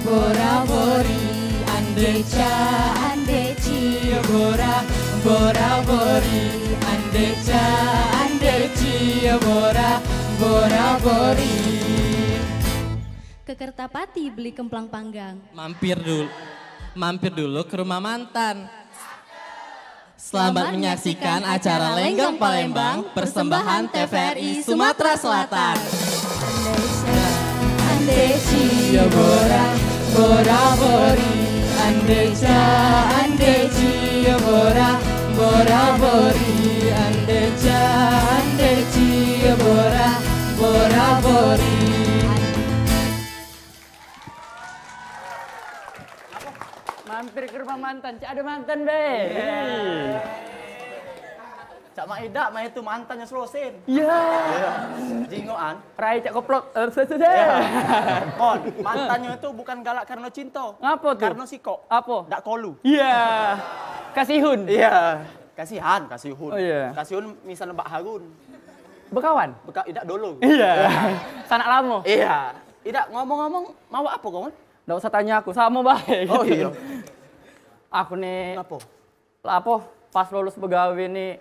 bora-bori, andeca, andeci, bora-bori, andeca, andeci, bora-bori. Ke Kertapati beli kemplang panggang. Mampir dulu ke rumah mantan. Selamat menyaksikan acara Lenggong Palembang, persembahan TVRI Sumatera Selatan. Andeci, bora-bori, andeca, andeci, bora-bori, andeca, andeci, bora-bori. Mampir ke rumah mantan, Cak ada mantan be. Cak Maida, itu mantannya Slosin. Iya. Jingoan. Rai Cak koplok. Mon, mantannya itu bukan galak karena cinta. Ngapa tuh? Karena siko. Apa? Dak kolu. Iya. Kasihun. Iya. Kasihun. Oh iya. Kasihun misalnya Mbak Harun. Bekawan? Idak dulu. Iya. Sanak lama. Iya. Idak ngomong-ngomong mau apa kawan? Nggak usah tanya aku, sama baik. Oh iya. Aku nih, Apa? pas lulus begawe nih,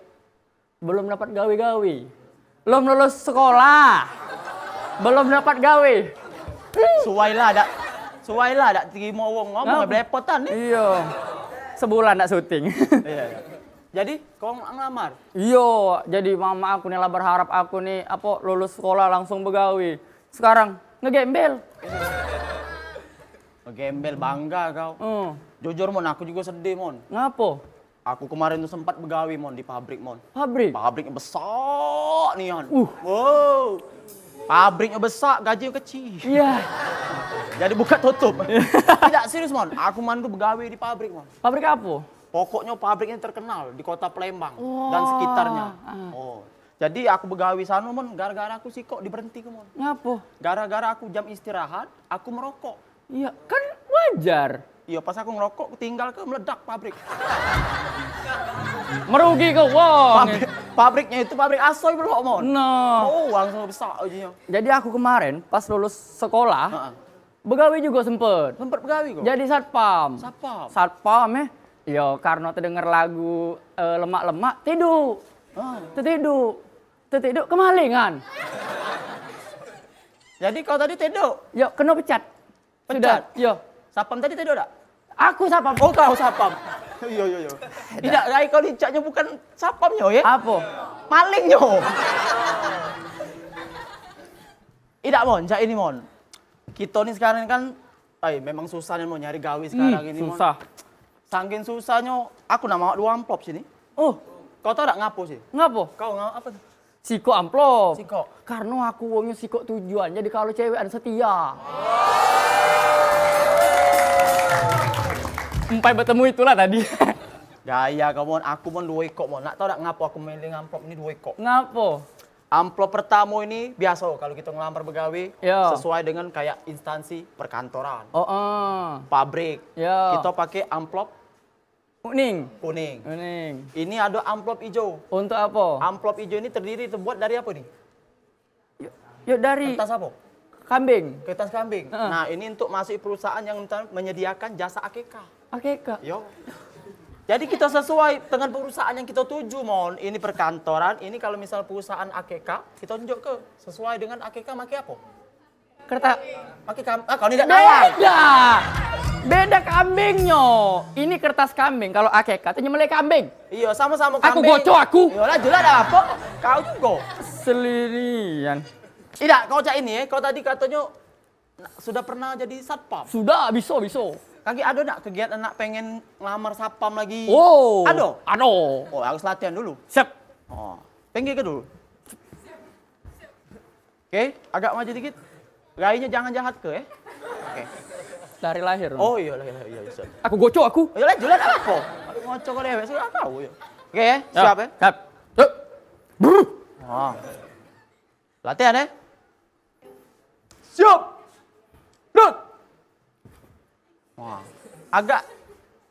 belum dapat gawe-gawe. Belum lulus sekolah, belum dapat gawe. Suwailah ada terima wong ngomong belepotan nih. Iya, sebulan nggak syuting. Iya. Jadi kau ngelamar? Iya, jadi mama aku nih lah berharap aku nih lulus sekolah langsung begawe. Sekarang ngegembel. Gembel bangga kau. Jujur Mon, aku juga sedih Mon. Ngapa? Aku kemarin tuh sempat begawi Mon di pabrik Mon. Pabrik? Pabriknya besar nih Mon. Wow. Pabriknya besar, gajinya kecil. Iya. Jadi buka tutup. Tidak serius Mon, aku kemarin tuh begawi di pabrik Mon. Pabrik apa? Pokoknya pabriknya terkenal di kota Palembang dan sekitarnya. Oh. Jadi aku begawi sana Mon, gara-gara aku sih kok diberhenti ke Mon. Ngapa? Gara-gara aku jam istirahat, aku merokok. Iya, kan wajar. Iya, pas aku ngerokok, tinggal ke meledak pabrik. Merugi ke wong. Pabriknya itu pabrik asoy belum, Mon. No. Oh, langsung besar aja. Jadi aku kemarin pas lulus sekolah, begawi juga sempet. Sempet begawi kok? Jadi satpam. Satpam ya. Iya, karena terdengar lagu lemak-lemak, tidur. Tertidur kemalingan. Jadi kau tadi tidur? Ya, kena pecat. Sudah, yo. Sapam tadi tidur tak? Aku sapam. Oh, kau sapam. Iya. Tidak, Rai kau dicaknya bukan sapamnya ya? Apa? Malingnya. Tidak Mon, cak ini Mon. Kita nih sekarang kan, memang susah nih mau nyari gawe sekarang ini Mon. Susah. Saking susahnya, aku nak mau 2 amplop sini. Oh, kau tahu tak ngapo sih? Ngapo? Kau apa tuh? Siko amplop. Siko. Karena aku wongnya siko tujuan. Jadi kalau cewek ada setia. Empai bertemu itulah tadi. Gaya kamu, aku Mon 2 ekor Mon. Nak tahu tak ngapo aku milih amplop ini 2 ekor? Ngapo? Amplop pertama ini biasa kalau kita ngelamar begawe sesuai dengan kayak instansi perkantoran. Pabrik. Kita pakai amplop kuning. Ini ada amplop hijau. Untuk apa? Amplop hijau ini terbuat dari apa nih? Ya dari kertas apa? Kambing. Kertas kambing. Nah, ini untuk masuk perusahaan yang menyediakan jasa AKK. AKK. Yo. Jadi kita sesuai dengan perusahaan yang kita tuju, Mon. Ini perkantoran, ini kalau misal perusahaan AKK, kita tunjuk ke sesuai dengan AKK pakai apa? Kertas. Pakai kalau tidak tahu. Beda kambingnya. Ini kertas kambing. Kalau AKK itu nyembelih kambing. Iya, sama-sama kambing. Aku gocok aku. Iyalah, jelas ada apa? Kau juga. Selirian. Tidak, kau cak ini ya. Kau tadi katanya sudah pernah jadi satpam. Sudah, bisa. Kaki ada nak kegiatan nak pengen ngelamar satpam lagi? Oh. Ada? Oh, harus latihan dulu. Siap. Oh, pinggir ke dulu. Oke, agak maju dikit. Gayanya jangan jahat ke ya. Oke. Dari lahir. Oh iya. Aku gocok aku. Iyalah jelas apa? Ngocok ke dewek sudah tahu ya. Oke ya, siap ya? Siap. Oh. Latihan ya. Siap. Dut. Wah. Agak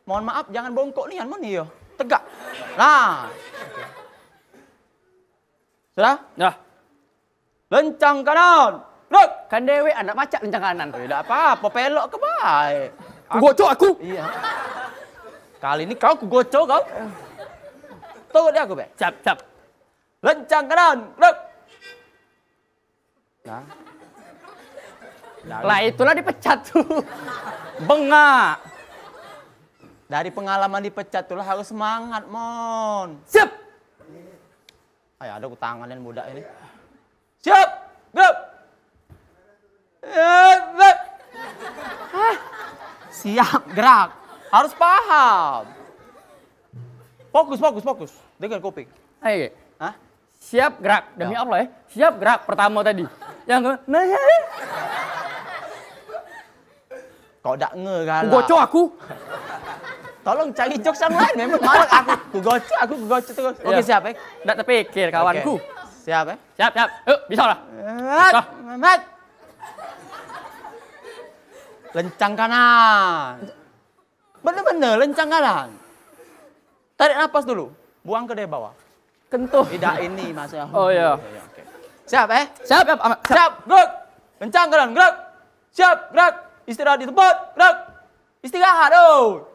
mohon maaf jangan bongkok nih Mon ya. Tegak. Nah. Sudah? Ya. Lencang kanan. Dut. kan dewe anak macak lencang kanan. Tidak apa-apa, pelok ke baik. Aku gocok aku. Iya. Kali ini kau gocok kau. Tunggu dia aku, Be. Siap. Lencang kanan, gerak. Nah. Lah itulah dipecat tuh. Bengak. Dari pengalaman dipecat tuh harus semangat, Mon. Siap. Ayo ada tangan yang muda ini. Siap, gerak. Siap, gerak. Harus paham. Fokus. Dengar kuping. Ayo. Hah? Siap gerak. Demi Allah ya. Siap gerak pertama tadi. Yang kedua, Kau dak galak. gocok aku. Tolong cari jokes yang lain, memang malah aku gocok terus. Oke, siap, Nggak terpikir kawanku. Oke. Siap, Siap. Yuk, bisa lah. Mat. Lencang kanan. Bener-bener lencang kanan. Tarik napas dulu. Buang ke dari bawah. Kentuh. Tidak ini maksudnya. Oh iya. Oke. Siap, Siap. Siap, gerak. Lencang kanan, gerak. Siap, gerak. Istirahat di tempat, gerak. Istirahat,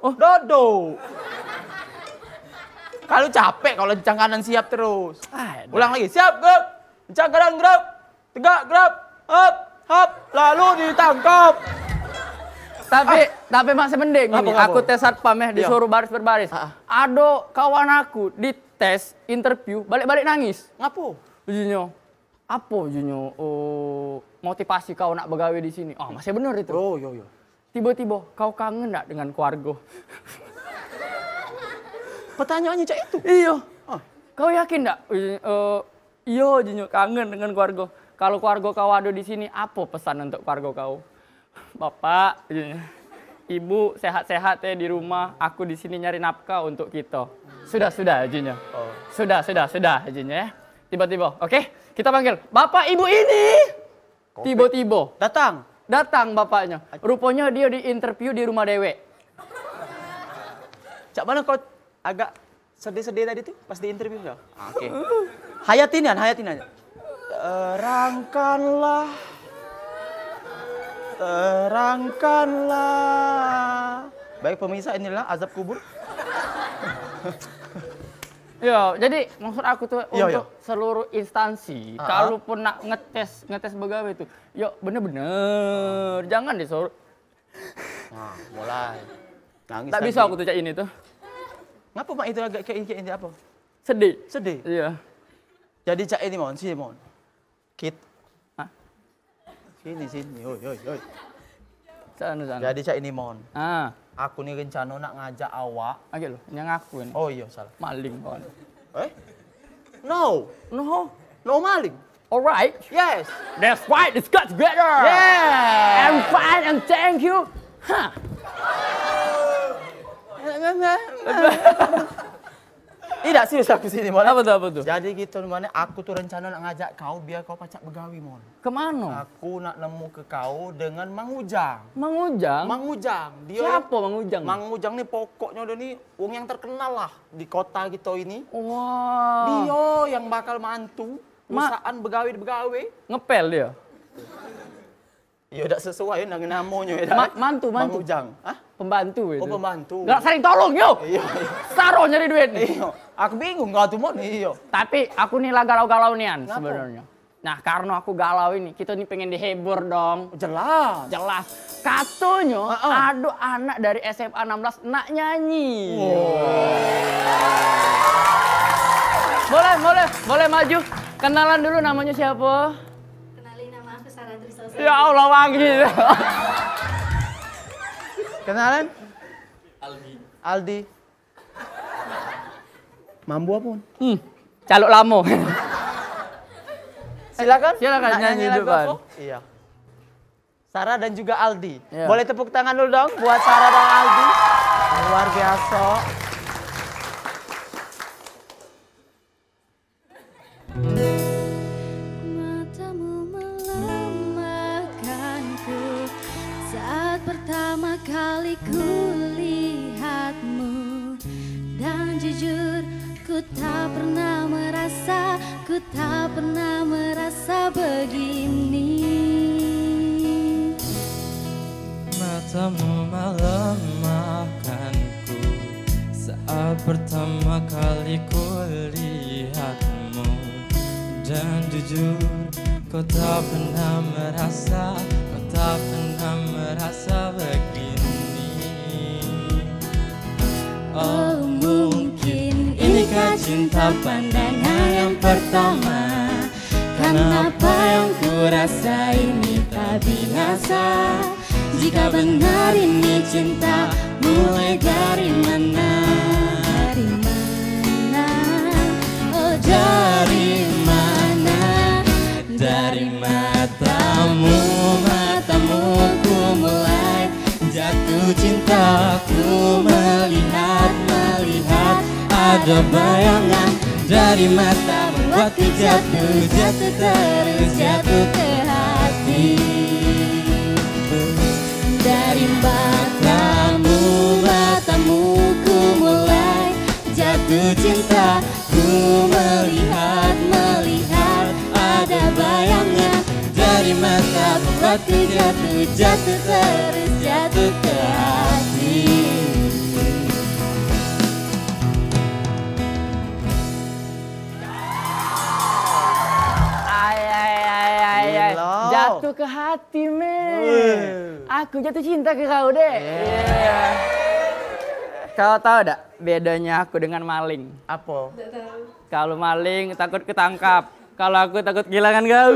dodo. Kalau capek, kalau lencang kanan siap terus. Ulang lagi, siap, gerak. Lencang kanan, gerak. Tegak, gerak. Hop, lalu ditangkap. Tapi masih mending ini. Aku tes satpam ya, disuruh baris berbaris. Ada kawan aku di tes interview balik-balik nangis. Ngapo? Ujinya. Apa ujinya? Motivasi kau nak begawe di sini. Oh, masih benar itu. Oh, yo. Tiba-tiba kau kangen enggak dengan keluarga? Pertanyaannya cak itu. Iya. Kau yakin enggak? Iya, ujinya kangen dengan keluarga. Kalau keluarga kau ada di sini, apa pesan untuk keluarga kau? Bapak, Ibu sehat-sehat ya di rumah. Aku di sini nyari nafkah untuk kita. Sudah, Junya. Sudah, Junya ya. Tiba-tiba, oke? Kita panggil, Bapak Ibu ini. Tiba-tiba. Datang bapaknya. Rupanya dia di interview di rumah dewe. Cak mana kau agak sedih-sedih tadi tuh pas di interview ya? Oke. Hayatin aja. Terangkanlah. Baik pemirsa, inilah azab kubur. Ya, jadi maksud aku tuh untuk seluruh instansi, kalaupun nak ngetes begawe itu, yuk bener-bener jangan disuruh. Nah, mulai. Nangis. Tak bisa aku tuh cak ini tuh. Ngapa mak itu agak kayak ini apa? Sedih. Iya. Jadi cak ini sini Kit. Sini. Oi. Sana. Jadi cak ini Aku nih rencana nak ngajak awak. Oke loh, yang aku ini. Oh iya, salah. Maling kawan. No maling. Alright. Yes. That's right. Let's get together. Yeah. I'm fine and thank you. Tidak serius aku sini, Mon. Apa tuh? Jadi gitu, mana aku tuh rencana nak ngajak kau biar kau pacak begawi, Mon. Kemana? Aku nak nemu ke kau dengan Mang Ujang. Mang Ujang? Dia siapa Mang Ujang? Mang Ujang nih pokoknya udah nih wong yang terkenal lah di kota gitu ini. Wah. Dia yang bakal mantu perusahaan begawi. Ngepel dia? Ya udah sesuai dengan namanya ya. Mantu. Mang Ujang. Hah? Pembantu itu. Oh, pembantu. Nggak sering tolong, yo. Iya. Saro nyari duit nih. Iya. Aku bingung kau tuh, Mon. Iya. Tapi aku nih lah galau-galau nian sebenarnya. Nah, karena aku galau ini, kita nih pengen dihibur dong. Jelas. Katanya ada anak dari SMA 16 nak nyanyi. Boleh maju. Kenalan dulu namanya siapa? Kenalin nama aku Sarah Trisose. Ya Allah, wangi. Kenalan? Aldi. Mambu apa? Calok lamo. Silakan nyanyi dulu kan. Iya. Sarah dan juga Aldi. Iya. Boleh tepuk tangan dulu dong buat Sarah dan Aldi. Luar biasa. Matamu melemahkanku saat pertama kali ku lihatmu, dan jujur ku tak pernah merasa begini. Matamu melemahkanku saat pertama kali kulihatmu. Dan jujur kau tak pernah merasa, kau tak pernah merasa begini. Oh mungkin inikah cinta pandangan yang pertama. Karena apa yang ku rasa ini tak biasa. Jika benar ini cinta, mulai dari mana? Dari mana? Oh dari mana? Dari matamu, matamu ku mulai jatuh cinta. Ku melihat, melihat ada bayangan dari mata membuatku jatuh, jatuh terus jatuh ke hati. Dari matamu, matamu ku mulai jatuh cinta. Ku melihat, melihat ada bayangan dari mata membuatku jatuh, jatuh terus jatuh ke hati. Jatuh ke hati, men. Aku jatuh cinta ke kau, deh. Kau tahu tak bedanya aku dengan maling? Apa? Kalau maling takut ketangkap. Kalau aku takut kehilangan kau.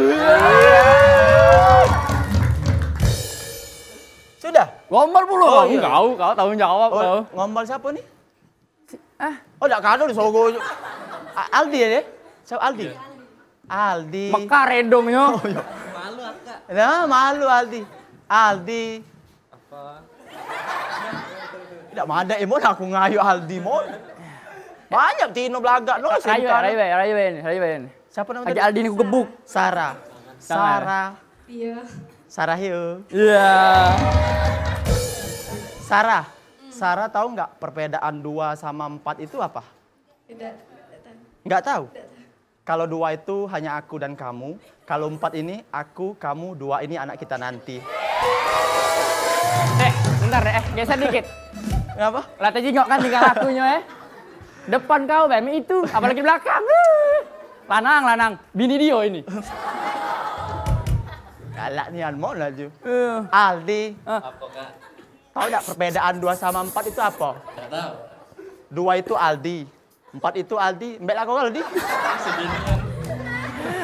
Sudah? Gombal pula. Oh, iya. Kau tanggung jawab. Oh, ngombal siapa nih? Oh, enggak kado di Sogo. Aldi ya, deh? Siapa Aldi? Aldi. Mekar redongnya. Oh, iya. Nah, malu Aldi. Aldi. Apa? Tidak ada emon aku ngayu Aldi mon. Banyak Tino Blaga no. Rayu. Siapa namanya? Aja Aldi ini ku gebuk. Sarah. Iya. Sarah hiu. Iya. Sarah. Sarah tahu nggak perbedaan 2 sama 4 itu apa? Nggak tahu. Kalau 2 itu hanya aku dan kamu. Kalau 4 ini aku, kamu, 2 ini anak kita nanti. Bentar deh, geser dikit. Kenapa? Latih jingok kan tinggal akunya Depan kau bemi itu, apalagi belakang. Lanang, bini Dio ini. Galak nih Anmon laju. Aldi. Apa kak? Tahu nggak perbedaan 2 sama 4 itu apa? Nggak tahu. 2 itu Aldi. 4 itu Aldi. Mbak lah kau Aldi. Segini kan.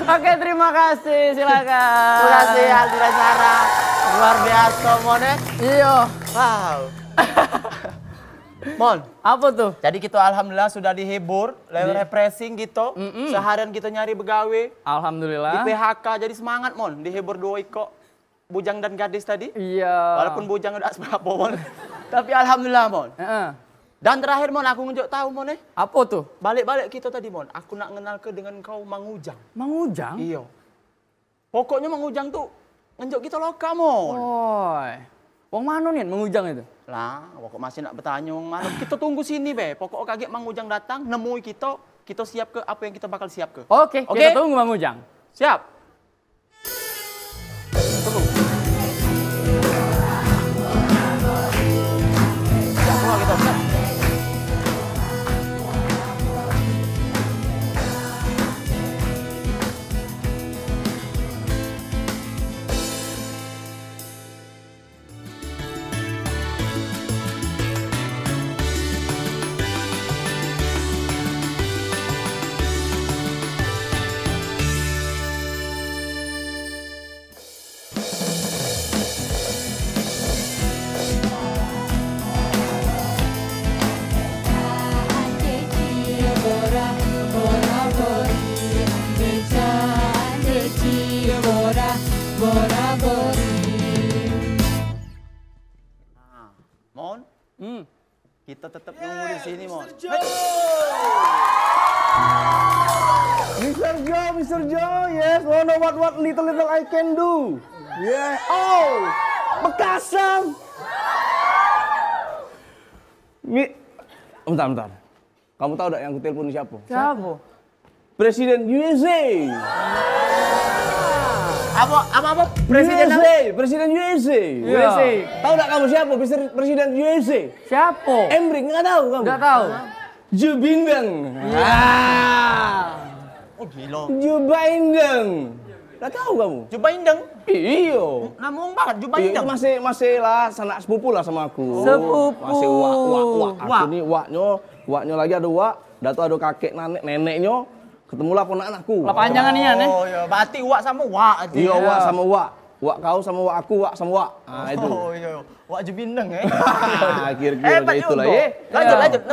Oke, terima kasih. Silakan. Terima kasih Aldi dan Sarah. Luar biasa Mon ya. Iya. Wow. Mon. Apa tuh? Jadi kita alhamdulillah sudah dihibur, refreshing gitu. Seharian kita nyari begawe. Alhamdulillah. Di PHK jadi semangat Mon. Dihibur 2 iko. Bujang dan gadis tadi. Iya. Walaupun bujang udah seberapa Mon. Tapi alhamdulillah Mon. Dan terakhir Mon, aku ngunjuk tahu Mon Apa tuh? Balik-balik kita tadi Mon. Aku nak kenal ke dengan kau Mang Ujang. Mang Ujang? Iya. Pokoknya Mang Ujang tuh ngunjuk kita loka Mon. Oi. Wong mana nih Mang Ujang itu? Lah, pokok masih nak bertanya Wong mana. Kita tunggu sini be. Pokok kaget Mang Ujang datang, nemui kita siap ke apa yang kita bakal siap ke. Oke, kita tunggu Mang Ujang. Siap. Tunggu. Siap, kita siap. Mon, kita tetap nunggu di sini, Mon. Mr. Joe, yes, wanna what little I can do. Yeah, oh, Bekasam. Bentar. Kamu tahu enggak yang aku telepon siapa? Siapa? Presiden USA. Apa? Presiden USA, Presiden USA. USA. Tahu nggak kamu siapa Presiden USA? Siapa? Emrik nggak tahu kamu? Nggak tahu. Joe Biden. Oh gila. Joe Biden. Nggak tahu kamu? Joe Biden. Iyo. Namung banget Joe Iya, Biden. itu masih lah sanak sepupu lah sama aku. Sepupu. Masih wak. Aku ini waknya lagi ada wak. Datu ada kakek neneknya. Ketemulah ponakan aku. Lah panjangan ini ya, nih. Oh iya, berarti wak sama wak. Iya, wak sama wak. Wak kau sama wak aku, wak sama wak. Nah, itu. Oh iya, wak Joe Biden ya. Kira-kira kayak itulah ya. Lanjut.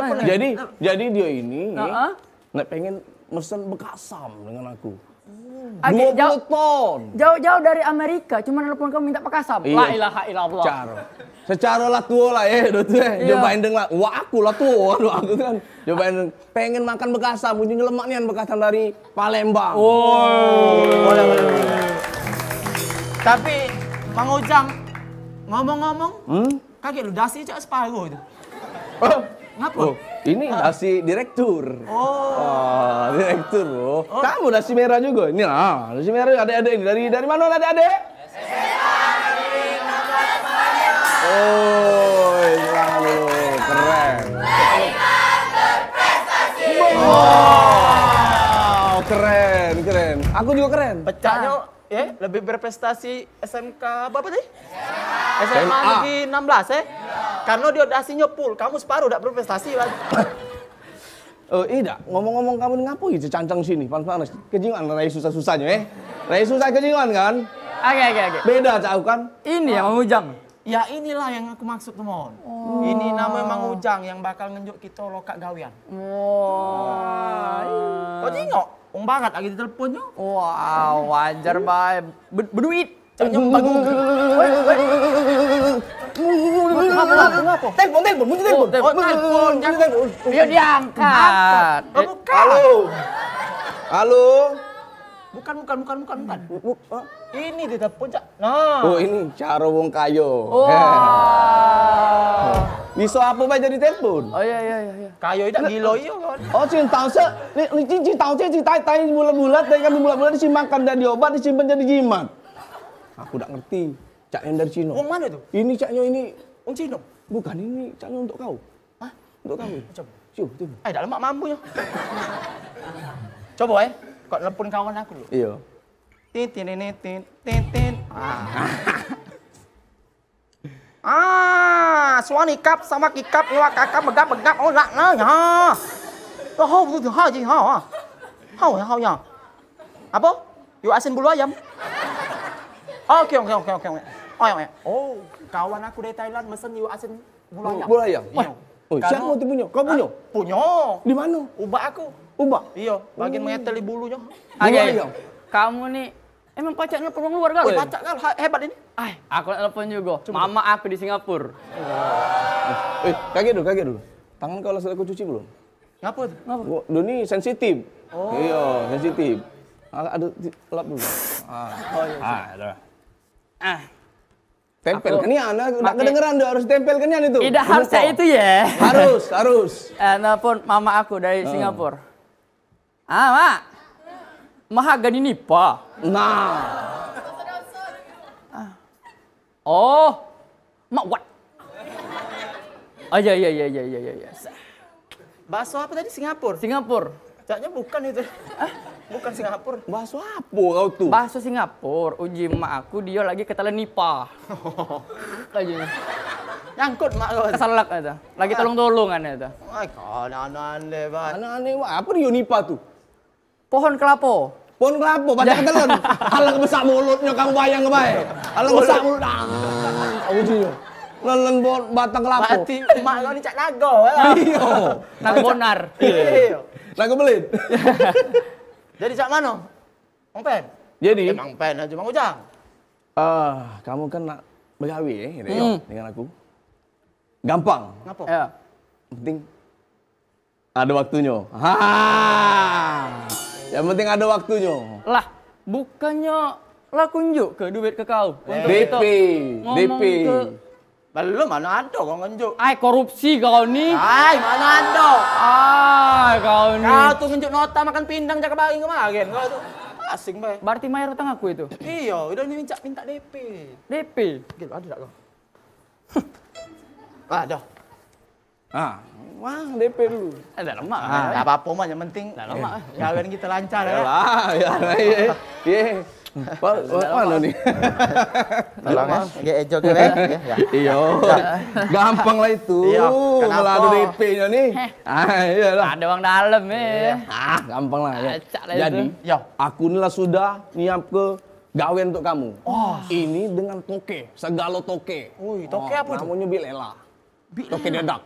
Jadi dia ini nek pengen mesen bekasam dengan aku. Oke, 20 ton. Jauh-jauh dari Amerika, cuma nelpon kamu minta pakasam. Iya. La ilaha illallah. Secara lah tua lah ya, Joe Biden lah. Wah aku lah tua, aku kan. Joe Biden pengen makan bekasam, punya lemak nih bekasam dari Palembang. Boleh. Tapi Mang Ujang ngomong-ngomong, kaget lu dasi cak separuh itu. Ngapa? Oh, ini dasi direktur. Direktur loh. Kamu dasi merah juga. Ini lah, dasi merah adik-adik ini. Dari mana adik-adik? Oh, selamat dulu. Keren. Wow, keren. Aku juga keren. Pecahnya lebih berprestasi SMK berapa tadi? SMA lagi 16 ya? Karena dia dasinya full, kamu separuh udah berprestasi lagi. Iya, ngomong-ngomong kamu ini ngapain itu cancang sini, panas-panas. Kejingan, rai susah-susahnya rai susah kejingan kan? Oke. Beda cau kan? Ini ya Mang Ujang. Ya inilah yang aku maksud teman. Ini namanya Mang Ujang yang bakal ngenjuk kita lokak gawian. Kok jingok? Banget lagi di teleponnya. Wow, wajar bae. Berduit. Ngapa? Telepon. Dia diangkat. Halo. Bukan. Ini di telepon, Cak. Nah. Oh, ini cara wong kayo. Bisa apa bae jadi telepon? Oh iya. Kayo itu gila iya kan. Oh, cinta se, ni cincin tahu cincin tai bulat-bulat, dari kami bulat-bulat disimpan dan diobat disimpan jadi jimat. Aku tak ngerti. Cak yang dari Cina. Wong mana tuh? Ini caknya ini. Wong Cina. Bukan ini caknya untuk kau. Hah? Untuk kamu. Coba. Coba tengok. Dah lemak mampunya. Coba kau telepon kawan aku dulu. Iya. Tin. Suami kap sama kikap nyewa kakak begap. Oh, nak nanya. Hao ya. Apa? Yuk asin bulu ayam. Oke. Oh, kawan aku dari Thailand mesen yuk asin bulu ayam. Bulu ayam. Iya. Oh, siapa tu punya? Kau punya? Punya. Di mana? Ubah aku. Ubah. Iya, bagian mengetel di bulunya. Oke. Kamu nih emang pacarnya peluang luar kali? Pacak kan hebat ini. Aku telepon juga. Mama aku di Singapura. Kaget dulu. Tangan kau langsung aku cuci belum? Ngapa tuh? Duh ini sensitif. Iya, sensitif. Ada lap dulu. Ada. Tempel kan ya, enggak kedengeran tuh harus tempel kan itu. Tidak harusnya itu ya. Harus. Telepon mama aku dari Singapura. Mak. Mahagani nipa. Nah. Mak what? Oh iya. Bakso apa tadi? Singapura? Caknya bukan itu. Bukan Singapura. Bakso apa kau tuh? Bakso Singapura. Uji mak aku dia lagi ketelan nipa. Lagi. Nyangkut mak kau. Kesalak ada. Lagi tolong-tolongan ada. Aneh banget. Aneh, apa dia nipa tuh? Pohon kelapa. Pohon kelapa, baca ketelan. Alang besar mulutnya kang bayang bae. Alang besar mulut. Ujinya. Lelen batang kelapa. Berarti mak kau ni cak naga. Iya. Naga bonar. Iya. Naga belit. Jadi cak mana? Mang Pen? Jadi? Mang Pen aja Mang Ujang. Kamu kan nak bergawe dengan aku. Gampang. Ngapa? Ya. Penting ada waktunya. Yang penting ada waktunya. Lah, bukannya kunjuk ke duit ke kau. Untuk DP. Belum, mana ada kau ngenjuk. Korupsi kau ni. Mana ada. Kau ni. Kau tuh ngenjuk nota makan pindang jaga bayi kemarin. Kau tuh. Asing bae. Berarti mayar utang aku itu. Iya, udah minta DP. DP. Gitu ada tak kau? Ada. Ah, wah DP dulu. Ada lemak. Enggak apa-apa mah, yang penting kawin kita lancar ya. Lah, ya. Iya. Mana nih? Tolong ya, ge ejo ge ya. Iya. Gampang lah itu. Iya, Kalau ada DP-nya nih. Ah, iya lah. Ada uang dalam ya. Ah, gampang lah ya. Acak lah Jadi, itu. Ya. aku inilah sudah nyiap ke gawe untuk kamu. Ini dengan toke, segala toke. Wih, toke apa itu? Namanya Bilela. Toke dedak.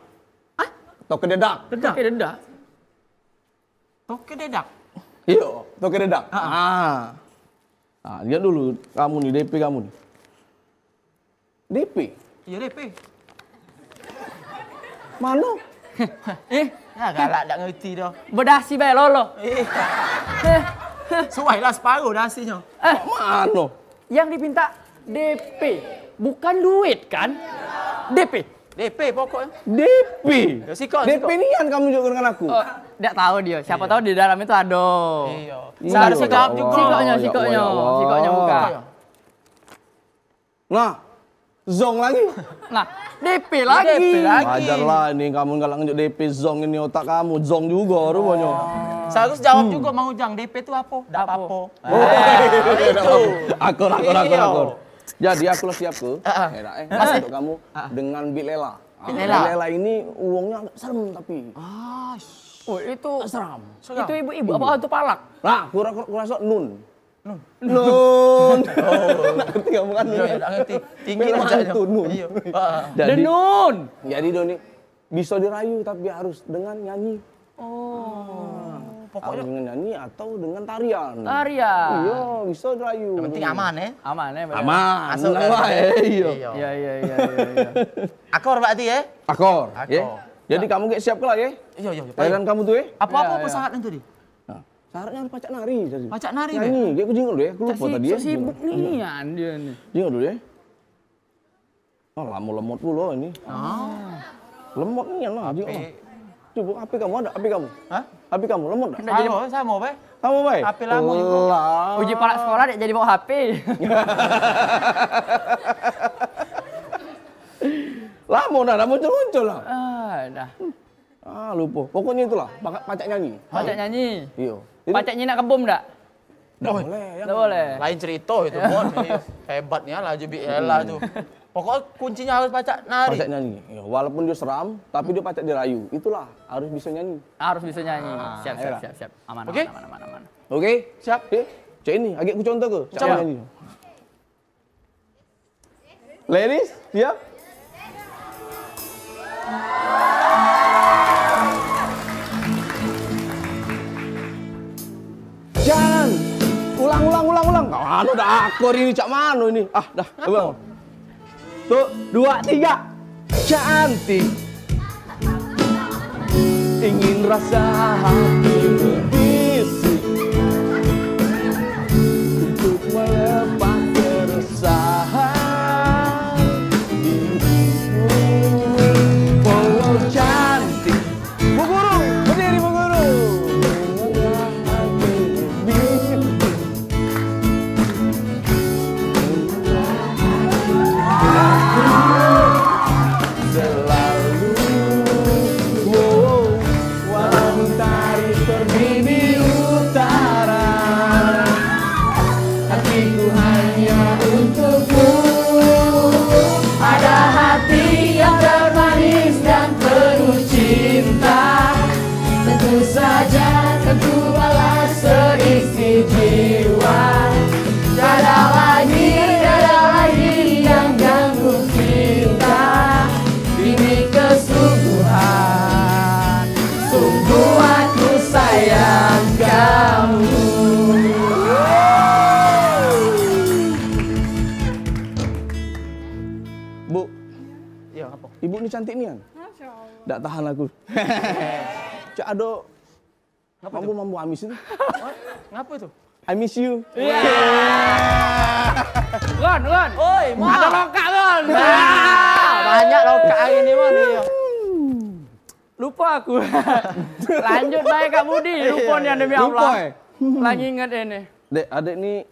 Ah? Toke dedak. Oke, dedak. Toke dedak. Iya, toke dedak. Nah, lihat dulu kamu nih, DP kamu nih. DP? Iya DP. Mana? Ya galak tak ngerti dah. Berdasi bae lolo. Suai lah separuh dasinya. Mana? Yang dipinta DP, bukan duit kan? DP. DP pokoknya. DP? Ya, sikok. DP ini kan kamu juga dengan aku. Oh, enggak tahu dia. Siapa tahu di dalam itu ada. Iya. Seharusnya Jawab jawab juga. juga. Ya Allah. Sikoknya buka. Nah, zong lagi. Nah, DP lagi. DP lagi. Wajarlah ini kamu nggak nunjuk DP zong ini otak kamu zong juga rupanya. Seharus jawab juga Mang Ujang, DP itu apa? Dak apa. Itu. Akur. Iya. Jadi aku lah siap ke. Untuk kamu dengan Bilela. Bilela ini uangnya agak serem tapi. Oh, itu Seram. itu ibu-ibu apa itu palak? Nah, kurasa nun. Nun. Ngerti kamu kan? Iya, tak ngerti. Tinggi Memang aja. itu, Nun. Iya. Denun. Jadi Doni bisa dirayu tapi harus dengan nyanyi. Pokoknya Harus dengan nyanyi atau dengan tarian. Tarian. Iya, bisa dirayu. yang penting aman ya. Aman ya. bener. Aman. Masuk Senang kan? wae. Iya. Iya. Akor berarti ya? Akor. Akor. Ya. Jadi kamu kayak siap lah ya. Iya. Tarian kamu tuh ya. Apa-apa Iya. pesawat itu di? Nah, syaratnya harus pacak nari. Jadi. Pacak nari ya? Nyanyi. Kayak aku jingle dulu ya. Aku lupa tadi ya. Sibuk nih dia nih. Jingle dulu ya. Oh, lama lemot pula ini. Lemot nih lah. Jingle. Coba HP kamu ada? HP kamu? Hah? HP kamu lemot enggak? Sama be. Kamu baik? HP lama juga. Lah. Uji palak sekolah dia jadi bawa HP. Lama dah muncul lah. Dah. Lupa. Pokoknya itulah, pacak nyanyi. Pacak nyanyi. Iya. Jadi, Pacak nyinak kebom enggak? nggak boleh. Ya. Enggak boleh. Lain cerita itu Bon. Hebatnya lah Biela tuh. Pokoknya kuncinya harus pacak nari. Pacak nyanyi. Ya, walaupun dia seram, tapi dia pacak dirayu. Itulah, harus bisa nyanyi. Harus bisa nyanyi. Siap. ayolah. Aman. Oke? Aman. Oke? Siap? Cek ini, agak ku contoh ke. Cara Coba. nyanyi. Ladies, siap? Jangan. Ulang. Anu dah akor ini cak mano ini. Dah. Coba. Tuh, 2, 3. Cantik. Ingin rasa hati berbisik untuk melepas keresahan. Oh, cantik. Bu Guru, berdiri Bu Guru. Selalu mentari terbit di utara, hatiku hanya untukmu. Ada hati yang termanis dan penuh cinta. Tentu saja tentu balas seisi jiwa. Tiada lagi yang ganggu kita. Ini kesungguhan, sungguh aku sayang kamu. Bu, Iya, apa? ibu ini cantik nih kan? Nggak tahan aku. Cak Ado, mampu amis itu. Ngapa itu? I miss you. Gon. Oi, Ada lokak, Gon. banyak lokak hari ini Mon. Iya. Lupa aku. Lanjut baik Kak Budi. Lupa nih demi Lupa, Allah. ya? Lagi inget ini. Dek, adek nih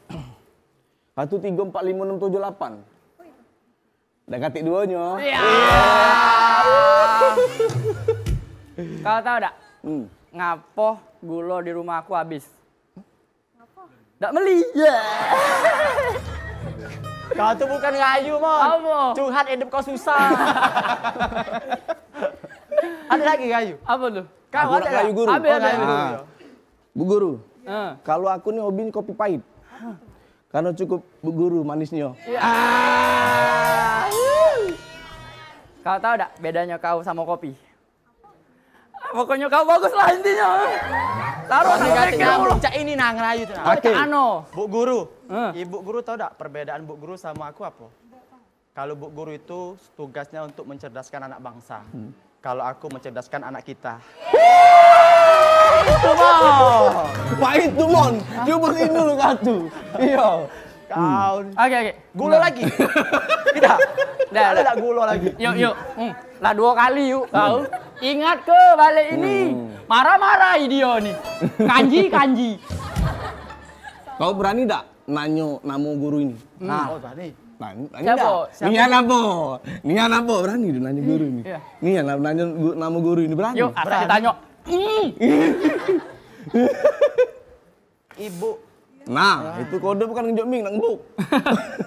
1345678. Udah katik duanya. Iya. Kau tahu enggak? Ngapo gula di rumah aku habis? Ngapo? Nggak beli. Kau tuh bukan ngayu, Mon. Apa? Curhat hidup kau susah. Ada lagi ngayu? Apa tuh? Kau Aku ada nak ngayu nggak? guru. Ada. Bu Guru, Kalau kalau aku nih hobi kopi pahit. Karena cukup Bu Guru manisnya. kau tahu enggak bedanya kau sama kopi? Pokoknya kau bagus lah intinya. Taruh Cak ini nah ngerayu tuh. Oke. Ano. Bu Guru. Ibu Guru tahu enggak perbedaan Bu Guru sama aku apa? Kalau Bu Guru itu tugasnya untuk mencerdaskan anak bangsa. Kalau aku mencerdaskan anak kita. Itu Mon. Pahit tuh, Mon. Coba ini dulu katu. Iya. Kau. Oke. Gula lagi. Tidak. Dah. Tidak gula lagi. Yuk. Lah 2 kali yuk kau. Ingat ke balik ini. Marah-marah dia nih. Kanji. Kau berani enggak nanyo nama guru ini? Nah, berani. Siapa? Nian apa berani tuh nanya guru ini? Iya. Nian nanya nama guru ini berani? Yuk, asal ditanya. Ibu, Nah, itu kode bukan ngejuk mic, nak ngebuk.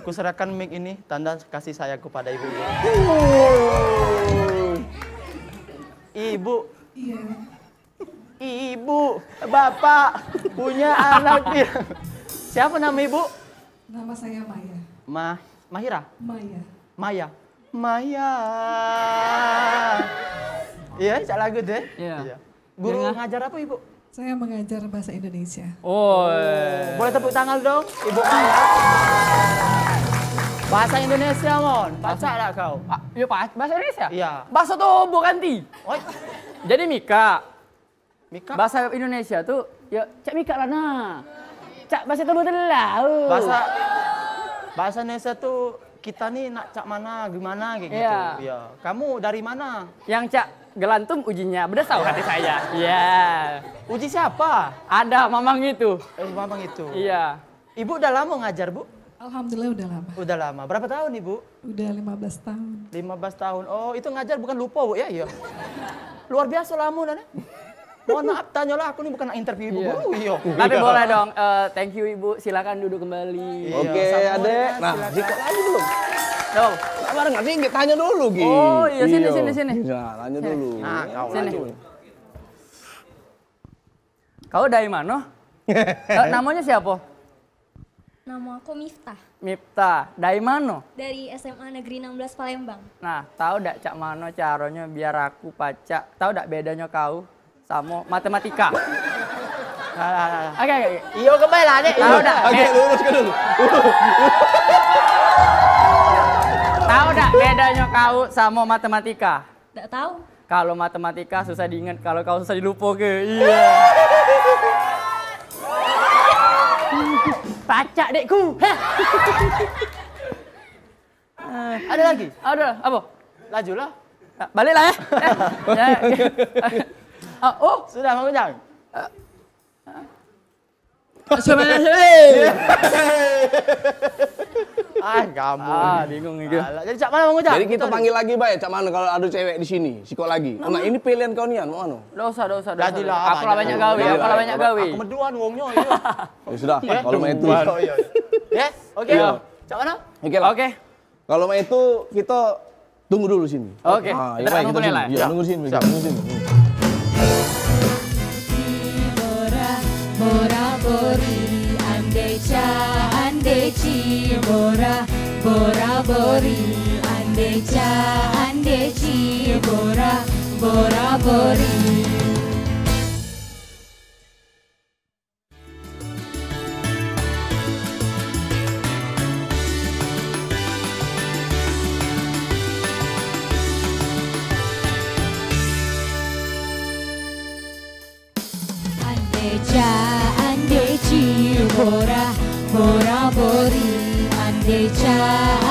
kuserahkan mic ini tanda kasih sayang kepada ibu. Ibu. Ibu, bapak punya anak. Siapa nama ibu? Nama saya Maya. Mahira? Maya. Maya. Iya, cak lagu deh. Iya. Guru Dengan- ngajar apa ibu? Saya mengajar bahasa Indonesia. Oh. Boleh tepuk tangan dong, Ibu Maya. Bahasa Indonesia, Mon. Baca lah kau. Yuk, bahasa Indonesia? Iya. Bahasa tubuh ganti. Oi, Jadi Mika. Mika. Bahasa Indonesia tuh ya Cak Mika lah nah. Cak bahasa tubuh telah. Bahasa Indonesia tuh kita nih nak cak mana, gimana kayak gitu. Iya. Iya. Kamu dari mana? Yang Cak gelantung ujinya berdasar hati saya. Iya. Uji siapa? Ada mamang itu. Mamang itu. Iya. Ibu udah lama ngajar, Bu? Alhamdulillah udah lama. Udah lama. Berapa tahun, Ibu? Udah 15 tahun. 15 tahun. Oh, itu ngajar bukan lupa, Bu ya? Iya. Luar biasa lama dan. Mohon maaf, tanyalah aku nih bukan interview Ibu. Iya. Iya. Tapi boleh dong. Thank you Ibu. Silakan duduk kembali. Iya, Oke, sama adek. ya, Nah, silakan. Ziko lagi belum? Dong. Sabar nggak sih? Tanya dulu, Gi. Oh, iya, sini. Nah, tanya dulu. Nah, kau Sini. lanjut. Kau dari mana? Namanya siapa? Nama aku Miftah Miftah. Dari mana? dari SMA Negeri 16 Palembang. Nah, tahu dak Cak Mano caranya biar aku pacak? Tahu dak bedanya kau sama matematika? Oke. Iya kembali lah, Dek. Tahu dak? Oke, luruskan dulu. Tahu dak bedanya kau sama matematika? Nggak tahu. Kalau matematika susah diingat, kalau kau susah dilupa ke. Iya. Pacak dekku. Ada lagi? Ada apa? Lajulah. Balik lah ya. Oh, Sudah, Mang Ujang. sebenarnya. Kamu. Bingung gitu. Alah, jadi cak mana Mang Ujang? Jadi kita panggil lagi, Bay. Cak mana kalau ada cewek di sini? Sikok lagi. Nah, ini pilihan kau nian, mau anu? Dosa. Jadilah. Aku lah banyak gawe, Aku meduan wongnya. Iya. Ya sudah, kalau mau itu. Ya, oke. Iya. Cak mana? Oke lah. Oke. Kalau mau itu kita tunggu dulu sini. Oke. Ah, Kita ya, baik, tunggu kita lah. sini. Iya, tunggu sini. Siap. Tunggu sini. Bora bori andeca andeci bora bori andeca andeci bora bori. Andeca andeci bora bori andeca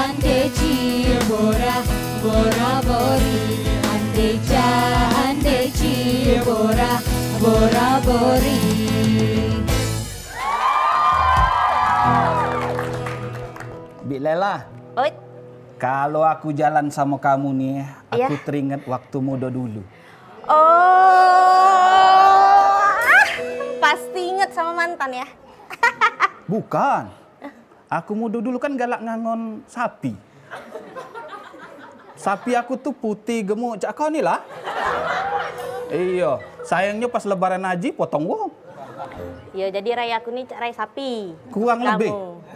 andeci bora bori andeca andeci bora bori. Lela, Oi. kalau aku jalan sama kamu nih, Iya. aku teringat waktu muda dulu. Oh, pasti inget sama mantan ya? Bukan. Aku muda dulu kan galak ngangon sapi. Sapi aku tuh putih gemuk, cak kau nih lah. Iya, sayangnya pas lebaran haji potong wong. Ya jadi raya aku nih rai sapi. Kurang lebih.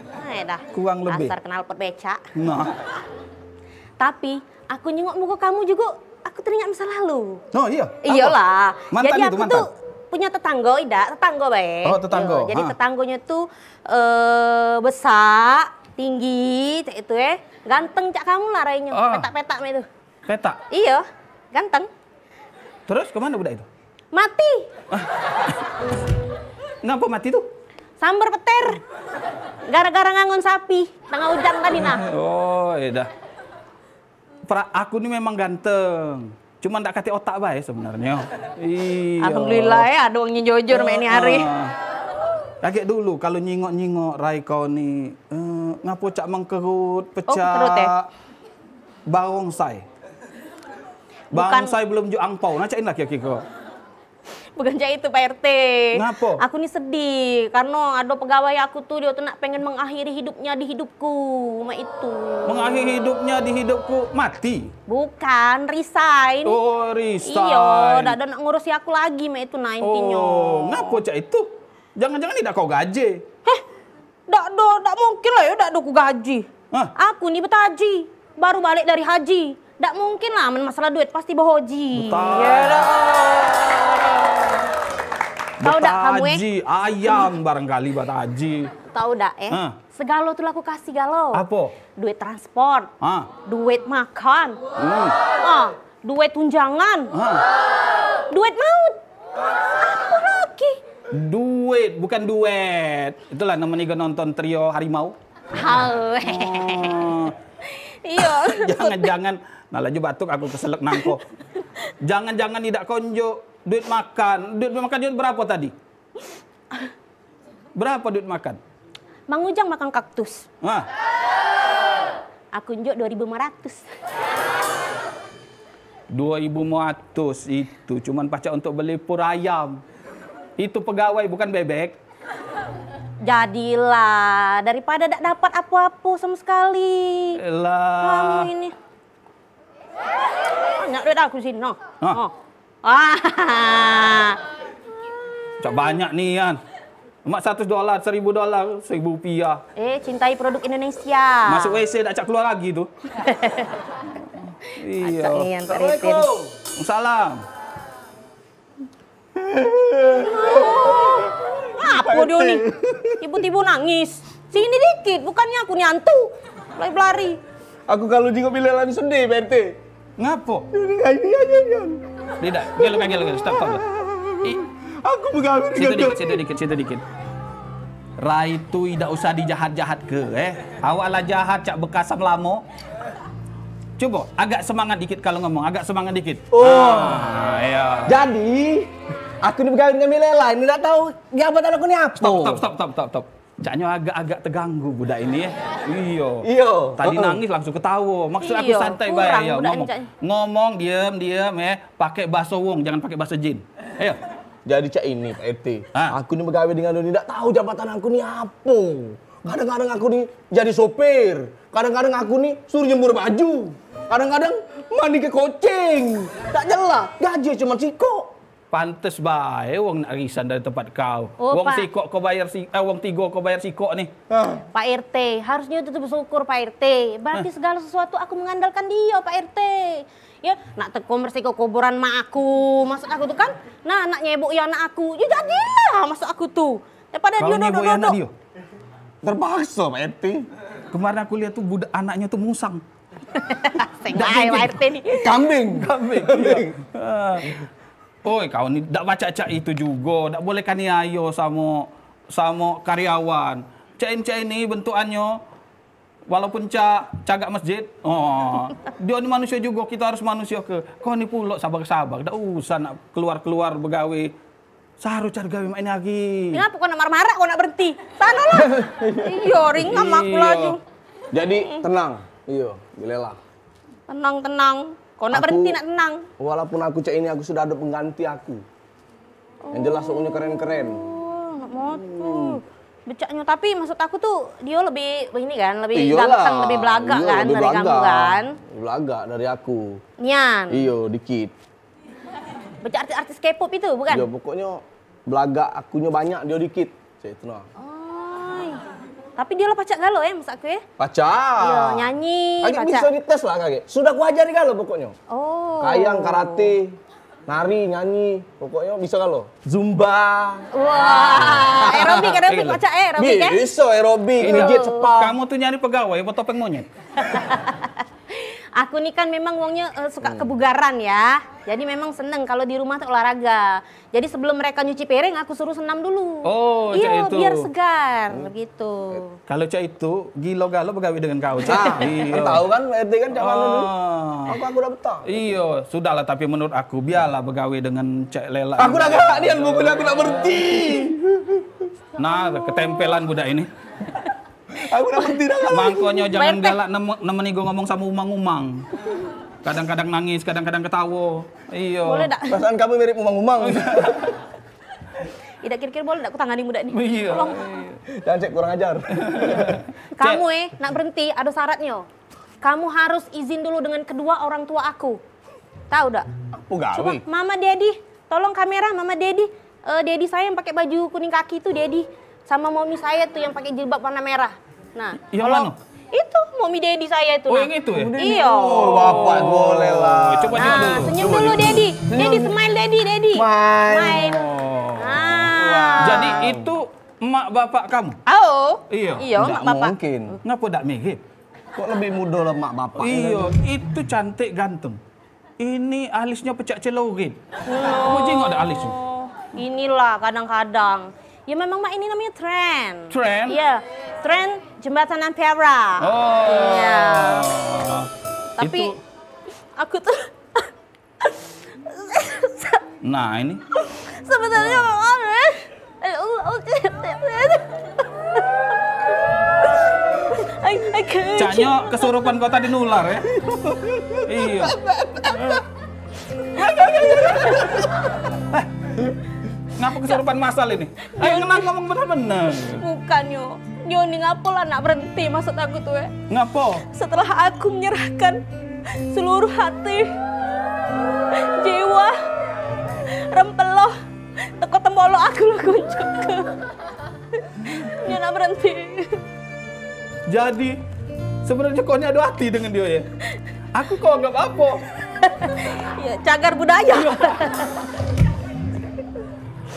Nah, ya dah. Kurang lebih. Dasar kenal pot beca. Nah. Tapi aku nyengok muka kamu juga, aku teringat masa lalu. Oh iya. Iyalah. Mantan Jadi itu, aku mantan? tuh punya tetangga, tetangga baik. Oh, tetangga. Yo, jadi Ah. tetangganya tuh besar, tinggi, cak itu ya. Ganteng cak kamu lah rayanya. Ah. Petak-petak itu. Petak. Iya, ganteng. Terus kemana budak itu? Mati. Ngapa mati tuh? Sambar petir. Gara-gara ngangon sapi. Tengah hujan tadi nah. Oh, iya dah. Aku ini memang ganteng. Cuma ndak kate otak bae sebenarnya. Iya. Alhamdulillah ya, ada orangnya jujur main hari. Kaget dulu kalau nyingok-nyingok rai kau ni, ngapo cak mengkerut, pecah. kerut ya? Barongsai. Bukan- Barongsai belum ju angpau, nacain lah kira-kira. Bukan cak itu Pak RT. Ngapo? Aku nih sedih karena ada pegawai aku tuh dia tuh nak pengen mengakhiri hidupnya di hidupku, cuma itu. Mengakhiri hidupnya di hidupku mati. Bukan, resign. Oh, resign. Iya, ndak ada nak ngurusi aku lagi, mak itu nah intinya. Oh, ngapo cak itu? Jangan-jangan tidak kau gaji. Ndak mungkin lah ya, ndak ada ku gaji. Hah? Aku nih betaji, baru balik dari haji. Ndak mungkin lah, masalah duit pasti bohoji. Betul. Ya dah. Tahu dak kamu Betaji, ayam barangkali betaji. Tahu dak Hah? Segalo tuh aku kasih galau. Apa? Duit transport, Hah? duit makan, duit tunjangan, duit maut. Apa lagi? Duit, bukan duet. Itulah namanya nonton trio harimau. Hal. Oh, Iya. jangan-jangan, nah laju batuk aku keselak nangko. Jangan-jangan tidak konjo duit makan. Duit makan berapa tadi? Berapa duit makan? Mang Ujang makan kaktus. Hah? Aku njuk 2.500. 2.500 itu cuman pacak untuk beli pur ayam. Itu pegawai bukan bebek. Jadilah daripada tak dapat apa-apa sama sekali. Lah. Kamu ini. Banyak duit aku sini, no. Hah? Oh. Ah. Cak banyak nih kan. Mak $100, $1.000, $1.000. Cintai produk Indonesia. Masuk WC tak cak keluar lagi tu. Iya. Acak nih yang teritin. Salam. Apa dia nih? Ibu-ibu nangis. Sini dikit, bukannya aku nyantu. Lari-lari. Aku kalau jenguk Lela sedih, Pak RT. Ngapo? Ini aja. Tidak, gelo. Stop. Aku pegawai Situ dikit. Rai itu tidak usah dijahat-jahat ke, Awaklah jahat cak bekasam lamo. Coba agak semangat dikit kalau ngomong, agak semangat dikit. Iya. Jadi, aku ini pegawai dengan Lela, ini tidak tahu jabatan aku ini apa. Stop. Caknya agak terganggu budak ini ya. Iya. Tadi nangis langsung ketawa. Maksud aku Iya, santai kurang bae ya budak ngomong. ini, Ngomong diam pakai bahasa wong, jangan pakai bahasa jin. Ayo. Jadi cak ini Pak RT, Ah. aku ini pegawai dengan ini tidak tahu jabatan aku ini apa. Kadang-kadang aku nih jadi sopir, kadang-kadang aku nih suruh jemur baju, kadang-kadang mandi ke kucing. Tak jelas, gaji cuma siko. Pantes bae wong nak risan dari tempat kau. Oh, Wong Pak. sikok kau bayar wong 3 kau bayar sikok nih. Pak RT, harusnya itu bersyukur Pak RT. Berarti segala sesuatu aku mengandalkan dia Pak RT. Ya, nak teko bersiko kuburan mak aku. Maksud aku tuh kan, nah nak nyebuk ya anak aku. Ya jadilah maksud aku tuh. Daripada Kau dia nyebut anak dia. Terpaksa Pak RT. Kemarin aku lihat tuh budak anaknya tuh musang. Sengai Pak RT nih. Kambing. Oi, kau ni tak baca cak itu juga, tak boleh kaniayo sama karyawan. Cak ini bentukannya walaupun cagak masjid, dia ni manusia juga, kita harus manusia ke. Kau ni pulak sabar-sabar, tak usah nak keluar-keluar begawe. Saru cari gawe mak ini lagi. Kenapa kau nak marah-marah, kau nak berhenti? Sana lah. Iya, ringam aku laju. Jadi tenang. Iya, bilela. Tenang. Kau nak berhenti nak tenang. Walaupun aku cek ini aku sudah ada pengganti aku. Yang jelas pokoknya keren-keren. Oh, nak moto. Becaknya, tapi maksud aku tuh dia lebih ini kan, lebih Iyalah. ganteng, lebih belagak kan lebih dari kamu belagak. kan. Lebih belagak dari aku. Nian. Iya, dikit. Becak artis-artis K-pop itu bukan? Iya, pokoknya belagak akunya banyak, dia dikit. Cek itu nah. Oh. Tapi dia lah pacak galau ya maksud aku ya. Pacak. Iya, nyanyi, Kakek pacak. bisa dites lah kakek. Sudah aku ajari kalau pokoknya. Oh. Kayang, karate, nari, nyanyi, pokoknya bisa kalau. Zumba. Wah, aerobik pacak aerobik ya. Bisa aerobik, ngejit cepat. Kamu tuh nyari pegawai buat topeng monyet. Aku nih kan memang uangnya suka kebugaran ya. Jadi memang seneng kalau di rumah tuh olahraga. Jadi sebelum mereka nyuci piring aku suruh senam dulu. Oh, iya, Cak itu. biar segar gitu. Kalau Cak itu gilo-galo pegawai dengan kau, Cak. Nah, kan tahu kan RT kan cak mana dulu. Oh. Aku udah betah. Iya, sudahlah tapi menurut aku biarlah begawe dengan Cak Lela. Aku udah gak dia pokoknya aku udah berhenti. Nah, ketempelan budak ini. Aku udah berhenti dah. Mangkonyo jangan galak nemeni gue ngomong sama umang-umang. Kadang-kadang nangis, kadang-kadang ketawa. Iya. Boleh tak? Perasaan kamu mirip umang-umang. Tidak kira-kira boleh tak aku tangani budak ini? Iya. Tolong. Jangan cek kurang ajar. Kamu nak berhenti ada syaratnya. Kamu harus izin dulu dengan kedua orang tua aku. Tahu tak? Aku gawe. Mama Dedi, tolong kamera Mama Dedi. Dedi saya yang pakai baju kuning kaki itu Dedi. Sama mommy saya tuh yang pakai jilbab warna merah. Nah, Yang mana? Itu mommy Dedi saya itu. Oh, nah. yang itu ya? Iya. Oh, bapak boleh lah. Coba Nah, dulu. senyum dulu Dedi. Dedi smile Dedi. Smile. Oh. Ah. Jadi itu emak bapak kamu? Oh. Iya. Iya, Nggak mak bapak. mungkin. Ngapa tak mirip? Kok lebih muda lah mak bapak. Iya, itu cantik ganteng. Ini alisnya pecak celorin. Kamu jengok ada alisnya? Oh, inilah kadang-kadang. Ya memang mak ini namanya tren. Tren? Iya, tren jembatan Ampera. Oh. Iya. Tapi Itu- aku tuh Nah, ini. sebenarnya memang Caknya kesurupan kau tadi nular ya? Iya. Ngapa kesurupan masal ini? Ayo ngenang ngomong bener-bener. bukan yo. Yo nih ngapo lah nak berhenti maksud aku tuh ya. Ngapo? Setelah aku menyerahkan seluruh hati, jiwa, rempeloh, teko tembolo aku lah kunjuk. Dia nak berhenti. Jadi sebenarnya kau ini ada hati dengan dia ya? Aku kok anggap apa? Ya, cagar budaya.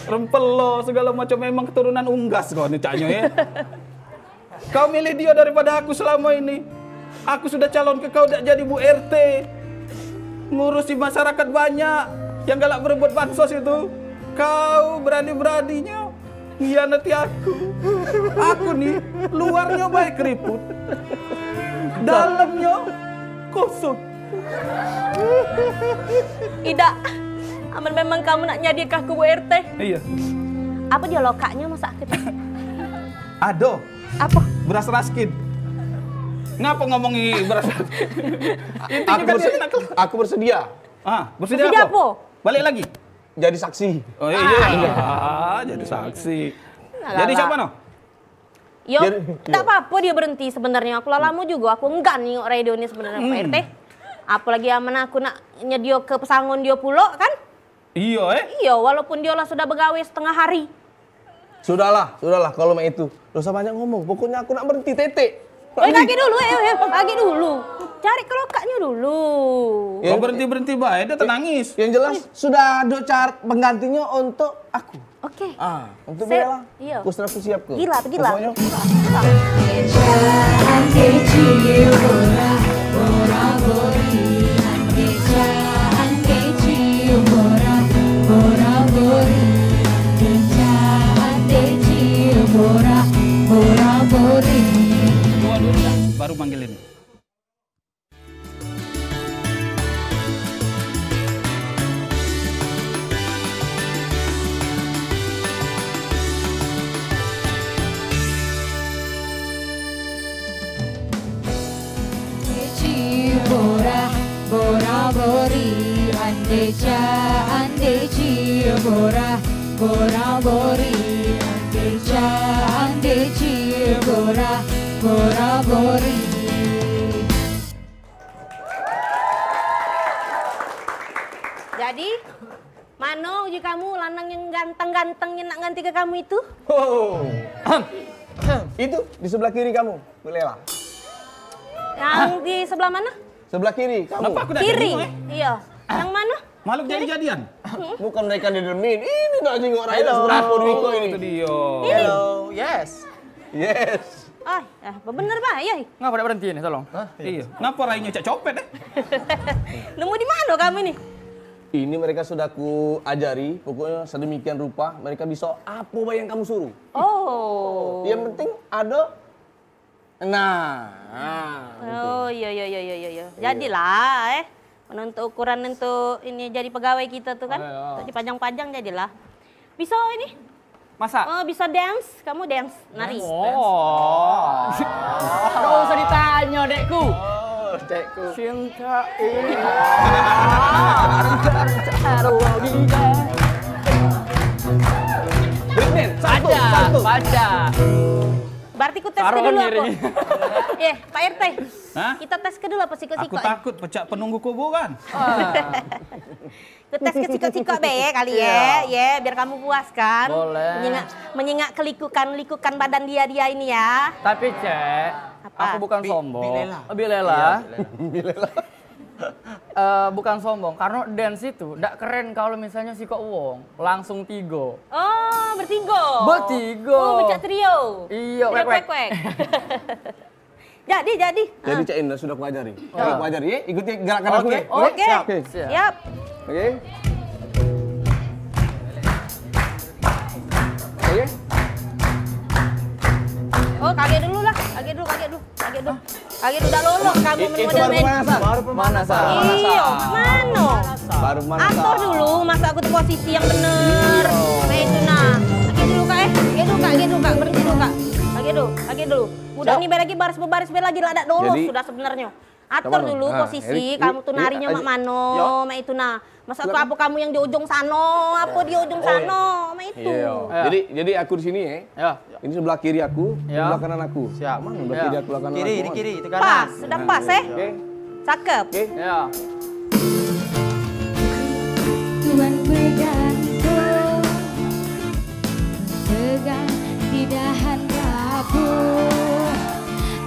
Rempel lo segala macam memang keturunan unggas kau nih caknya ya. Kau milih dia daripada aku selama ini. Aku sudah calon ke kau tidak jadi Bu RT. Ngurusi masyarakat banyak yang galak berebut bansos itu. Kau berani-beraninya ngianati aku. Aku nih luarnya baik keriput. Dalamnya kosong. Ida, aman memang kamu nak nyadikan aku Bu RT. Iya. Apa dia lokaknya masa aku? Ado. Apa? Beras raskin. Ngapa ngomongi beras raskin? Aku bersedia. Bersedia Bersedia apa? apa? Balik lagi. Jadi saksi. Oh iya. Jadi saksi. Jadi siapa no? Yo, Jadi- tak apa-apa dia berhenti sebenarnya. Aku lalamu juga, aku enggak nih radio ini sebenarnya Pak RT. Apalagi aman aku nak nyedio ke pesangon dia pulo kan? Iya Iya, walaupun dia lah sudah begawe setengah hari. Sudahlah kalau mak itu. Gak usah banyak ngomong. Pokoknya aku nak berhenti titik. Lagi dulu, lagi dulu. Cari kelokaknya dulu. Kau berhenti baik, dia tenangis. Yang jelas sudah ada cara penggantinya untuk aku. Oke. Untuk Saya- Bella. iya. Aku sudah siap ke. Gila. Pokoknya Dua-dua baru manggilin. Andeca, andeci, bora, bora, bori. Andeca, andeci, bora, bora, bori. Jadi, mana uji kamu lanang yang ganteng-ganteng yang nak ganti ke kamu itu? Oh. Itu di sebelah kiri kamu, Bu Lela. Yang di sebelah mana? Sebelah kiri kamu. Kenapa aku Kiri. Iya. Yang mana? Malu jadi-jadian. Bukan mereka di dermin. Ini nak jenguk Raida seberapa Wiko ini. Itu dia. Hello, yes. Yes. Ah, bener Pak, iya. Ngapa ada berhenti nih, tolong? Iya. Kenapa rainya cak copet Nemu di mana kamu nih? Ini mereka sudah ku ajari, pokoknya sedemikian rupa mereka bisa apa yang kamu suruh. Oh. Yang penting ada. Nah. Oh iya. Jadilah untuk ukuran untuk ini jadi pegawai kita tuh kan. Untuk dipajang-pajang jadilah. Bisa ini? Masa? Oh, bisa dance. Kamu dance, nari. Oh. Gak usah ditanya, dekku. Oh, dekku. Cinta ini. Breakdance, satu. Baca. Berarti ku tes Taruh ke dulu apa? miring. Pak RT. Hah? Kita tes ke dulu apa Aku sikok-sikok? takut pecah penunggu kuburan. Ku tes ke sikok-sikok be kali ya, biar kamu puas kan. Boleh. Menyengat kelikukan badan dia ini ya. Tapi Cek, Apa? aku bukan sombong. Bilela. Bilela. Bukan sombong, karena dance itu ndak keren kalau misalnya si kok wong langsung tigo. Oh, bertigo. Bertigo. Oh, becak trio. Iya, Trio wek-wek. kwek-kwek. Jadi. Jadi Cak Indah sudah ku ajari. Aku ajari ya, ikuti gerakan aku ya. Oke. Siap. Siap. Oke. Oke. Oh, kaget dulu lah. Kaget dulu. Udah lolong kamu Itu model baru main. pemanasan. Baru pemanasan. Iya, mana? Baru pemanasan. Atur dulu, masa aku tuh posisi yang bener. Nah itu nah. Kaget dulu kak, berhenti dulu kak. Kaget dulu. Udah nih lagi baris lagi lah ada dulu Jadi, sudah sebenarnya. Atur Kapan, dulu Bang? posisi, Erik, kamu tuh Erik, narinya mak mano, mak itu nah. Masa aku apa kamu yang di ujung sano, apa di ujung sano, mak itu. Iya. Jadi aku di sini ya. Ya. Ini sebelah kiri aku, Ya. sebelah kanan aku. Siap. Mana sebelah kiri aku, sebelah kanan Kiri, aku? ini kiri, itu kanan. Pas, sudah pas Oke. Cakep. Oke. Ya. Tuhan bergantung tegang di dahan rabun.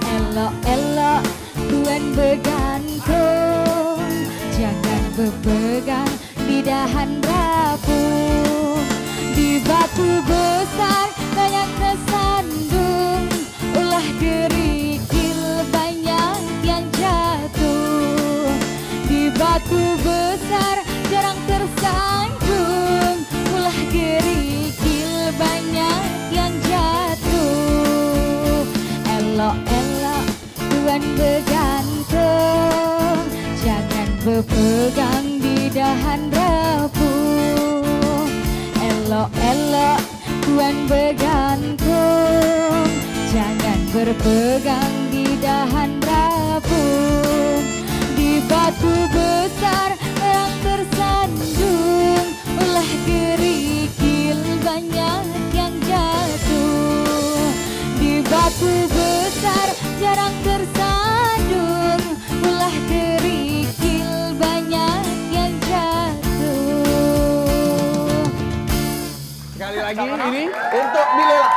Elok-elok Tuhan bergantung, jangan berpegang di dahan rabun. Di batu besar banyak tersandung, ulah kerikil banyak yang jatuh. Di batu besar jarang tersandung, ulah kerikil banyak yang jatuh. Elok-elok Tuhan bergantung, jangan berpegang di dahan rabun. Elok-elok Tuhan bergantung, jangan berpegang di dahan rabun. Di batu besar yang tersandung, ulah kerikil banyak yang jatuh. Di batu besar jarang tersandung, ulah kerikil banyak yang jatuh. Sekali lagi ini untuk Bilela.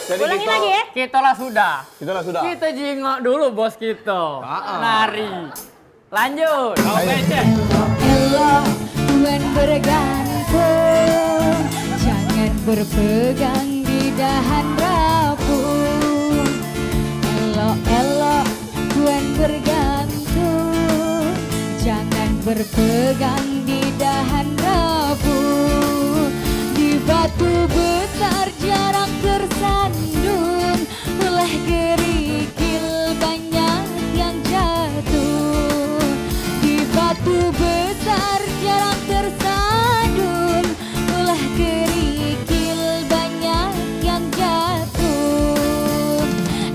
Jadi Ulangin lagi ya. Kita lah sudah. Kita Jingok dulu bos kita. Nari. Lanjut. Oke, Cek. Elok Tuhan bergantung, jangan berpegang di dahan rabun. Elok-elok Tuhan bergantung, jangan berpegang di dahan rabun. Di batu besar jarang tersandung, ulah kerikil banyak yang jatuh. Di batu besar jarang tersandung, ulah kerikil banyak yang jatuh.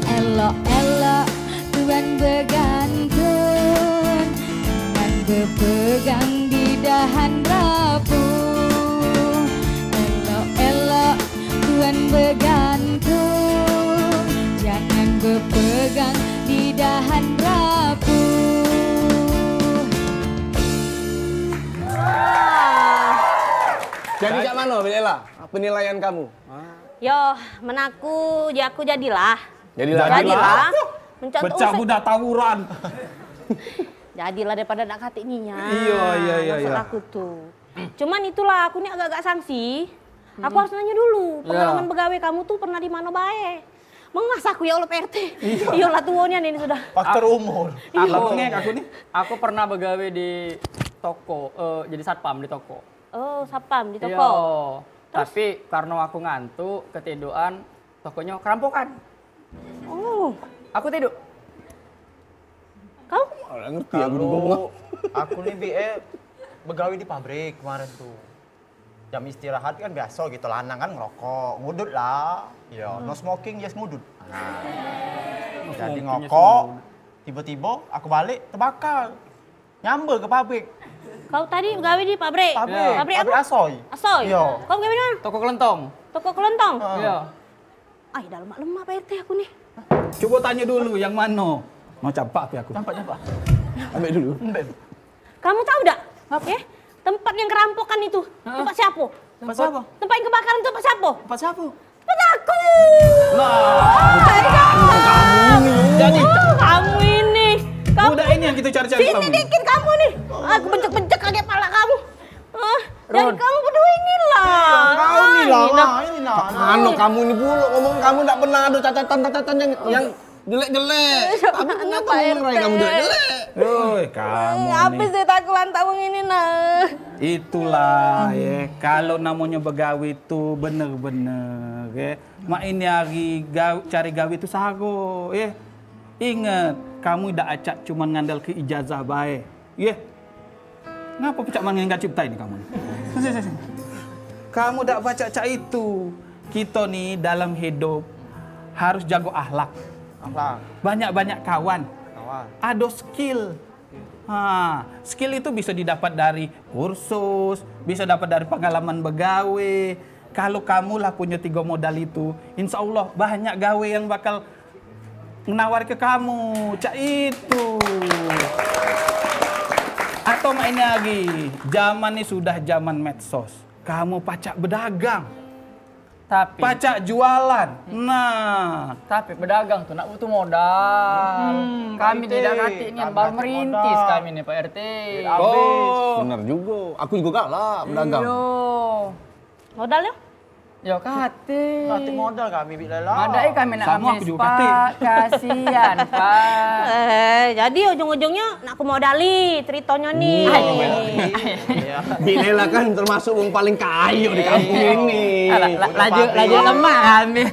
Elok-elok Tuhan bergantung, jangan berpegang di dahan rapuh. Elok-elok Tuhan bergantung, jangan berpegang di dahan rapuh. Jadi cak mana Bilela? Penilaian kamu? Yo, menaku ya aku jadilah. Jadilah. Mencontoh Pecah budak tawuran. Jadilah daripada nak kati ninya. Iya. Maksud aku tuh. Cuman itulah aku nih agak-agak sanksi. Aku harus nanya dulu, pengalaman pegawai kamu tuh pernah di mana bae? Mengas aku ya Allah PRT. Iya lah tuanya nih sudah. Faktor umur. Aku nih. Aku pernah begawe di toko, jadi satpam di toko. Oh, sapam di toko. Iya. Tapi karena aku ngantuk, ketiduran, tokonya kerampokan. Oh, Aku tidur. kau? Ngerti aku ngomong. Aku nih begawe di pabrik kemarin tuh. Jam istirahat kan biasa gitu, lanang kan ngerokok, ngudut lah. Ya, no smoking, yes ngudut. Nah, jadi ngokok, tiba-tiba aku balik, terbakar. Nyamber ke pabrik. Kau tadi gawe di pabrik? Pabrik apa? Asoy. Asoy? Iya. Kau gawe di mana? Toko kelentong. Toko kelentong? Iya. Ay, dah lemak-lemak Pak RT aku nih. Coba tanya dulu yang mana. Mau campak aku. Campak. Ambil dulu. Kamu tahu tak? Ya? Tempat yang kerampokan itu, tempat siapa? Tempat siapa? Tempat yang kebakaran itu tempat siapa? Tempat siapa? Tempat aku! Jadi Kamu ini! Kamu udah ini yang kita cari-cari sini kamu. dikit kamu nih! Aku bencek-bencek kaget pala kamu. Jadi kamu berdua inilah. Kau nih lah, ini lah. Ano kamu ini pula ngomong kamu tidak pernah ada catatan yang jelek-jelek. Tapi kenapa mengerai kamu jelek-jelek? Woi, kamu Apa nih. sih tak kelantang ini nah? Itulah ya, kalau namanya begawe itu bener-bener ya. Mak ini hari cari gawe itu sago ya. Ingat, kamu tidak acak cuma ngandal ke ijazah baik. Ya. Ngapa pecak mangan enggak cipta ini kamu? Kamu tidak baca cak itu. Kita nih dalam hidup harus jago akhlak. Banyak-banyak kawan. Ada skill. Skill itu bisa didapat dari kursus, bisa dapat dari pengalaman begawe. Kalau kamu lah punya 3 modal itu, insya Allah banyak gawe yang bakal menawar ke kamu. Cak itu. Atau mainnya lagi, zaman ini sudah zaman medsos. Kamu pacak berdagang. Tapi Pacak jualan. Nah, Tapi pedagang tuh nak butuh modal. Kami tidak ngerti ini baru merintis kami nih Pak RT. oh, Benar juga. Aku juga kalah berdagang. Yo. Modalnya? Yo kate. Nanti modal kami Bilela. Madai kami nak Sama aku amis juga kate. Pak. Kasihan Pak. Jadi ujung-ujungnya nak aku modali ceritanya nih. Bilela kan termasuk yang paling kaya di kampung ini. Laju lemak kami.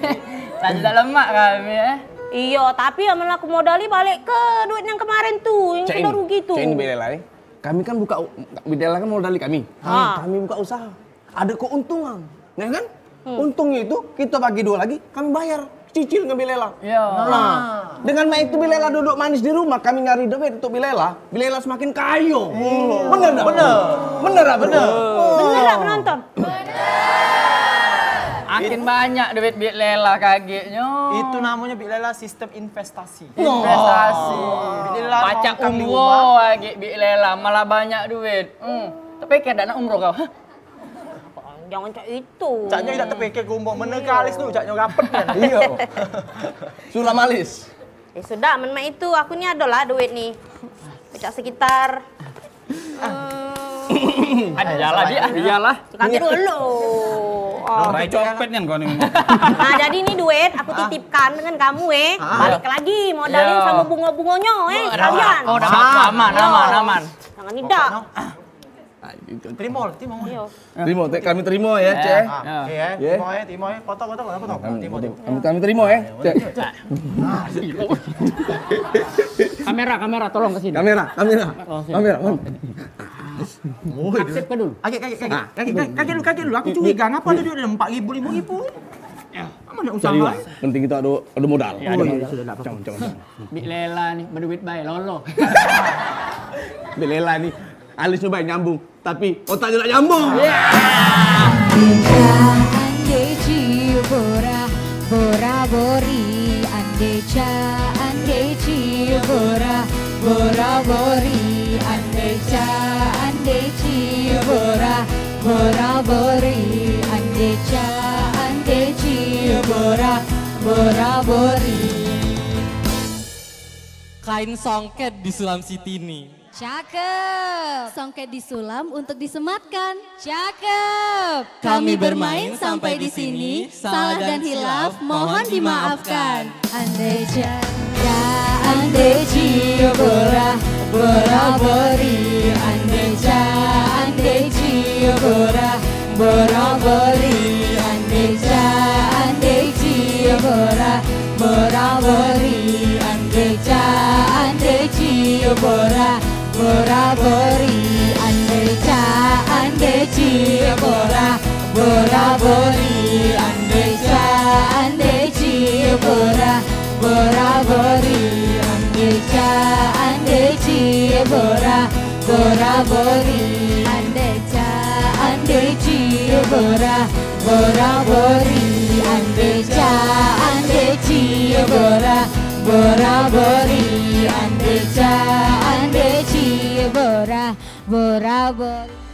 Laju tak lemak kami ya. Iya, tapi amal aku modali balik ke duit yang kemarin tuh, yang sudah rugi tuh. Cek ini Bilela ya. Kami kan Bilela kan modali kami. Kami buka usaha. Ada keuntungan, ya kan? Untungnya itu kita bagi 2 lagi, kami bayar cicil ke Bilela. Iya. Nah, dengan itu Bilela duduk manis di rumah, kami nyari duit untuk Bilela semakin kaya. Bener tak? Bener tak? Bener tak penonton? Makin banyak duit Bilela kagetnya. Itu namanya Bilela sistem investasi. Investasi. Bilela Pacak ngongkang di umroh lagi Bilela malah banyak duit. Tapi kayak nak umroh kau. Jangan cak itu. Caknya tidak terpikir gumbong menekalis tuh, caknya rapet kan. Iya. Sulam alis. Sudah, menma itu aku nih ada lah duit nih. Pecah sekitar. Ada jalan dia. Iyalah. Kaki dulu. Rai copet kan kau nih. Nah jadi ini duit aku titipkan dengan kamu balik lagi modalin sama bunga-bunganya sekalian. Oh, dapat aman. Jangan tidak. Terima. Terima, kami terima ya, Cek. Timo ya. Foto. Kami terima ya, Cek. Kamera tolong ke sini. Kamera. Aksep ke dulu. Kaki dulu. Aku curiga ngapa ada duit 4.000, 5.000. Mana usaha? Penting kita ada modal. Sudah enggak apa-apa. Bilela nih berduit baik lolo. Bilela nih alisnya baik nyambung, tapi otaknya nggak nyambung. Andeja bora bori andeja bora bori andeja bora bori andeja bora bori. Kain songket di Sulam Sitini. Cakep. Songket disulam untuk disematkan. Cakep. Kami bermain sampai di sini. Salah dan hilaf mohon dimaafkan. Andeja bora bori andeja bora bori andeja bora bori andeja bora bori andeja bora bori andeja bora bori andeja bora bori andeja bora bori andeja bora bori andeja bora bori.